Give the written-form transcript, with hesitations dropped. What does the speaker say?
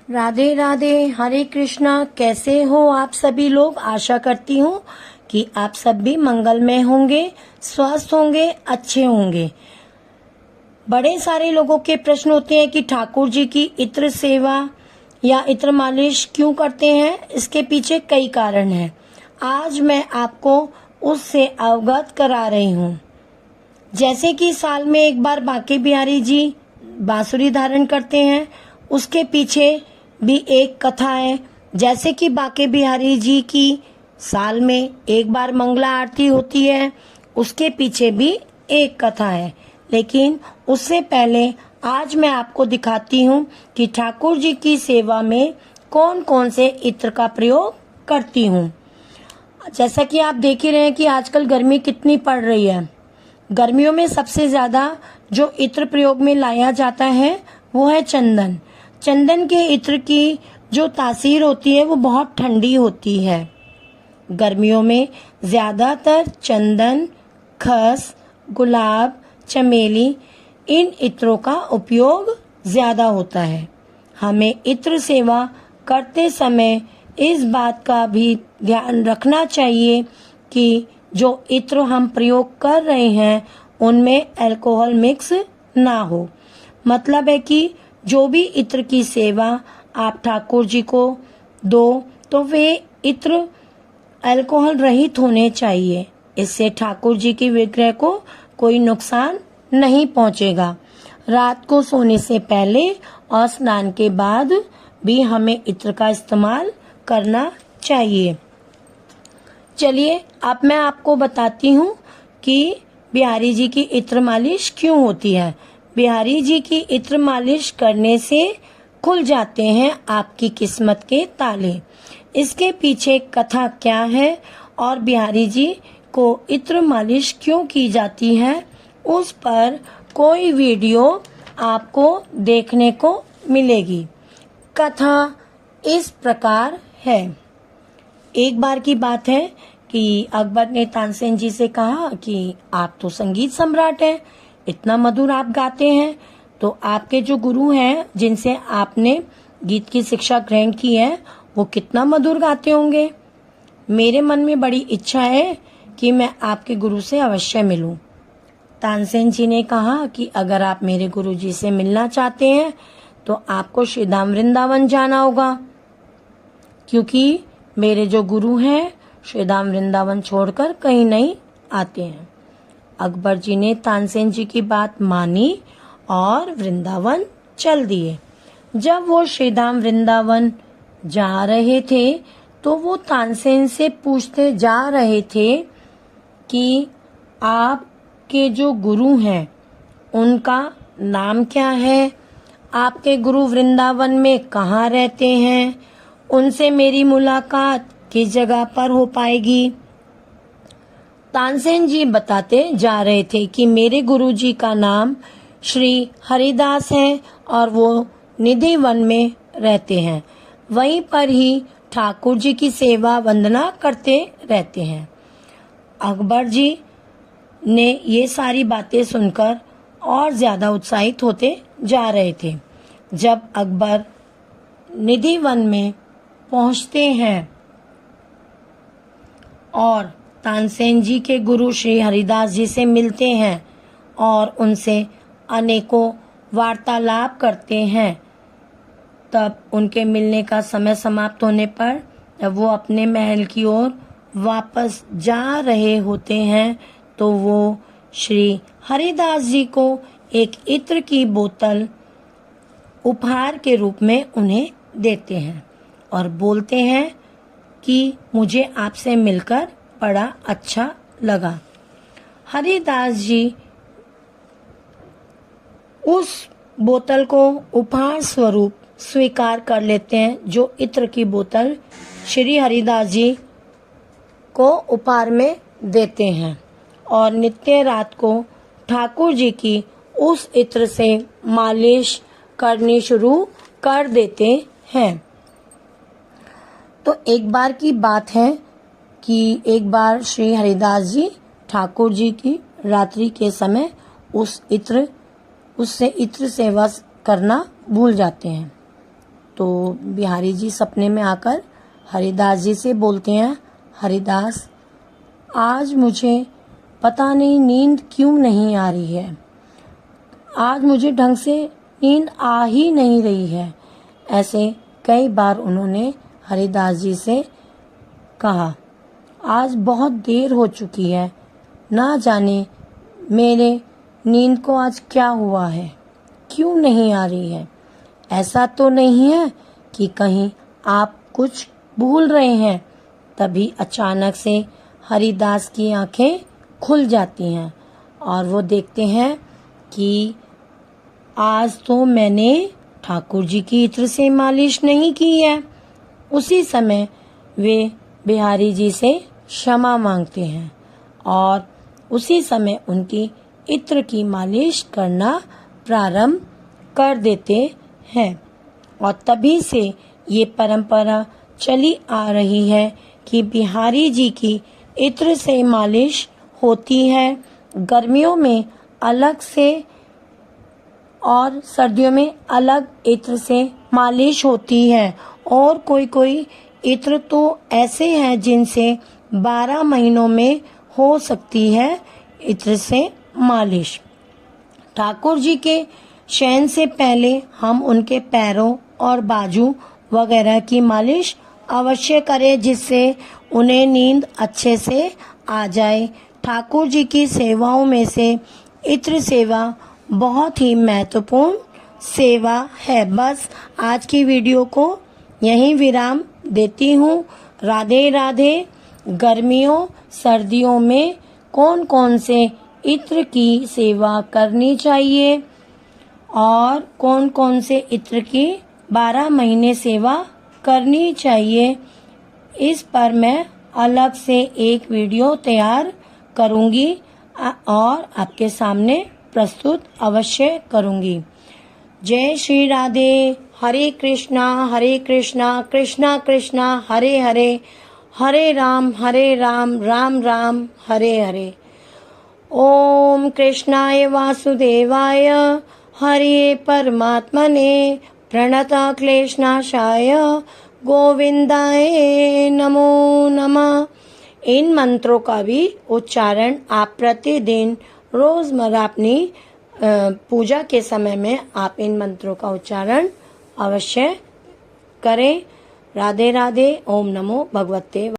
राधे राधे, हरे कृष्णा। कैसे हो आप सभी लोग? आशा करती हूँ कि आप सब भी मंगलमय होंगे, स्वस्थ होंगे, अच्छे होंगे। बड़े सारे लोगों के प्रश्न होते हैं कि ठाकुर जी की इत्र सेवा या इत्र मालिश क्यों करते हैं। इसके पीछे कई कारण हैं। आज मैं आपको उससे अवगत करा रही हूँ। जैसे कि साल में एक बार बांके बिहारी जी बांसुरी धारण करते हैं, उसके पीछे भी एक कथा है। जैसे कि बांके बिहारी जी की साल में एक बार मंगला आरती होती है, उसके पीछे भी एक कथा है। लेकिन उससे पहले आज मैं आपको दिखाती हूँ कि ठाकुर जी की सेवा में कौन कौन से इत्र का प्रयोग करती हूँ। जैसा कि आप देख ही रहे हैं कि आजकल गर्मी कितनी पड़ रही है। गर्मियों में सबसे ज्यादा जो इत्र प्रयोग में लाया जाता है वो है चंदन। चंदन के इत्र की जो तासीर होती है वो बहुत ठंडी होती है। गर्मियों में ज्यादातर चंदन, खस, गुलाब, चमेली इन इत्रों का उपयोग ज्यादा होता है। हमें इत्र सेवा करते समय इस बात का भी ध्यान रखना चाहिए कि जो इत्र हम प्रयोग कर रहे हैं उनमें अल्कोहल मिक्स ना हो। मतलब है कि जो भी इत्र की सेवा आप ठाकुर जी को दो तो वे इत्र अल्कोहल रहित होने चाहिए। इससे ठाकुर जी की विग्रह को कोई नुकसान नहीं पहुंचेगा। रात को सोने से पहले और स्नान के बाद भी हमें इत्र का इस्तेमाल करना चाहिए। चलिए अब मैं आपको बताती हूँ कि बिहारी जी की इत्र मालिश क्यों होती है। बिहारी जी की इत्र मालिश करने से खुल जाते हैं आपकी किस्मत के ताले। इसके पीछे कथा क्या है और बिहारी जी को इत्र मालिश क्यों की जाती है, उस पर कोई वीडियो आपको देखने को मिलेगी। कथा इस प्रकार है। एक बार की बात है कि अकबर ने तानसेन जी से कहा कि आप तो संगीत सम्राट हैं, इतना मधुर आप गाते हैं, तो आपके जो गुरु हैं जिनसे आपने गीत की शिक्षा ग्रहण की है वो कितना मधुर गाते होंगे। मेरे मन में बड़ी इच्छा है कि मैं आपके गुरु से अवश्य मिलूं। तानसेन जी ने कहा कि अगर आप मेरे गुरु जी से मिलना चाहते हैं तो आपको श्रीधाम वृंदावन जाना होगा, क्योंकि मेरे जो गुरु हैं श्रीधाम वृंदावन छोड़कर कहीं नहीं आते हैं। अकबर जी ने तानसेन जी की बात मानी और वृंदावन चल दिए। जब वो श्रीधाम वृंदावन जा रहे थे तो वो तानसेन से पूछते जा रहे थे कि आपके जो गुरु हैं उनका नाम क्या है, आपके गुरु वृंदावन में कहाँ रहते हैं, उनसे मेरी मुलाकात किस जगह पर हो पाएगी। तानसेन जी बताते जा रहे थे कि मेरे गुरु जी का नाम श्री हरिदास है और वो निधि वन में रहते हैं। वहीं पर ही ठाकुर जी की सेवा वंदना करते रहते हैं। अकबर जी ने ये सारी बातें सुनकर और ज्यादा उत्साहित होते जा रहे थे। जब अकबर निधि वन में पहुंचते हैं और तानसेन जी के गुरु श्री हरिदास जी से मिलते हैं और उनसे अनेकों वार्तालाप करते हैं, तब उनके मिलने का समय समाप्त होने पर जब वो अपने महल की ओर वापस जा रहे होते हैं तो वो श्री हरिदास जी को एक इत्र की बोतल उपहार के रूप में उन्हें देते हैं और बोलते हैं कि मुझे आपसे मिलकर बड़ा अच्छा लगा। हरिदास जी उस बोतल को उपहार स्वरूप स्वीकार कर लेते हैं, जो इत्र की बोतल श्री हरिदास जी को उपहार में देते हैं, और नित्य रात को ठाकुर जी की उस इत्र से मालिश करनी शुरू कर देते हैं। तो एक बार की बात है कि एक बार श्री हरिदास जी ठाकुर जी की रात्रि के समय उससे इत्र सेवा करना भूल जाते हैं। तो बिहारी जी सपने में आकर हरिदास जी से बोलते हैं, हरिदास आज मुझे पता नहीं नींद क्यों नहीं आ रही है, आज मुझे ढंग से नींद आ ही नहीं रही है। ऐसे कई बार उन्होंने हरिदास जी से कहा। आज बहुत देर हो चुकी है, ना जाने मेरे नींद को आज क्या हुआ है, क्यों नहीं आ रही है। ऐसा तो नहीं है कि कहीं आप कुछ भूल रहे हैं। तभी अचानक से हरिदास की आंखें खुल जाती हैं और वो देखते हैं कि आज तो मैंने ठाकुर जी की इत्र से मालिश नहीं की है। उसी समय वे बिहारी जी से क्षमा मांगते हैं और उसी समय उनकी इत्र की मालिश करना प्रारंभ कर देते हैं। और तभी से ये परंपरा चली आ रही है कि बिहारी जी की इत्र से मालिश होती है। गर्मियों में अलग से और सर्दियों में अलग इत्र से मालिश होती है। और कोई कोई इत्र तो ऐसे हैं जिनसे 12 महीनों में हो सकती है इत्र से मालिश। ठाकुर जी के शयन से पहले हम उनके पैरों और बाजू वगैरह की मालिश अवश्य करें, जिससे उन्हें नींद अच्छे से आ जाए। ठाकुर जी की सेवाओं में से इत्र सेवा बहुत ही महत्वपूर्ण सेवा है। बस आज की वीडियो को यहीं विराम देती हूँ। राधे राधे। गर्मियों सर्दियों में कौन कौन से इत्र की सेवा करनी चाहिए और कौन कौन से इत्र की 12 महीने सेवा करनी चाहिए, इस पर मैं अलग से एक वीडियो तैयार करूँगी और आपके सामने प्रस्तुत अवश्य करूँगी। जय श्री राधे। हरे कृष्णा कृष्णा कृष्णा हरे हरे, हरे राम राम राम हरे हरे। ओम कृष्णाय वासुदेवाय हरे परमात्मने प्रणत क्लेशनाशाय गोविंदाय नमो नमः। इन मंत्रों का भी उच्चारण आप प्रतिदिन रोजमर्रा अपनी पूजा के समय में आप इन मंत्रों का उच्चारण अवश्य करें। राधे राधे। ओम नमो भगवते